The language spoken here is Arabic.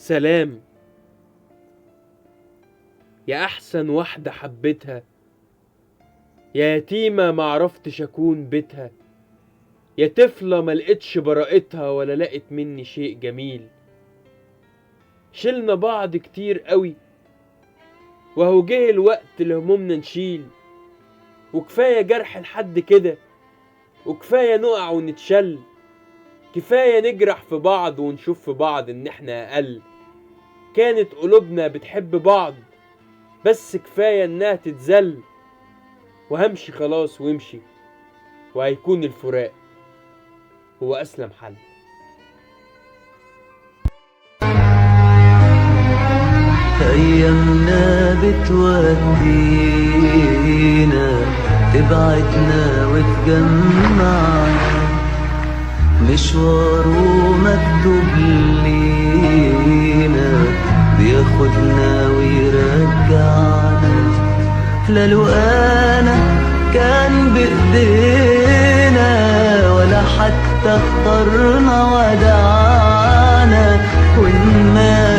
سلام يا احسن واحدة حبيتها، يا يتيمة معرفتش اكون بيتها، يا طفلة ملقتش براءتها ولا لقت مني شيء جميل. شلنا بعض كتير قوي وهو جه الوقت اللي همومنا نشيل، وكفاية جرح لحد كده وكفاية نقع ونتشل، كفاية نجرح في بعض ونشوف في بعض ان احنا اقل. كانت قلوبنا بتحب بعض بس كفاية انها تتذل، وهمشي خلاص وامشي وهيكون الفراق هو اسلم حل. أيامنا بتودينا تبعدنا وتجمعنا، مشواره مكتوب لينا بياخدنا ويرجعنا. لا لقانا كان بإيدينا ولا حتى اخترنا ودعانا، وإنما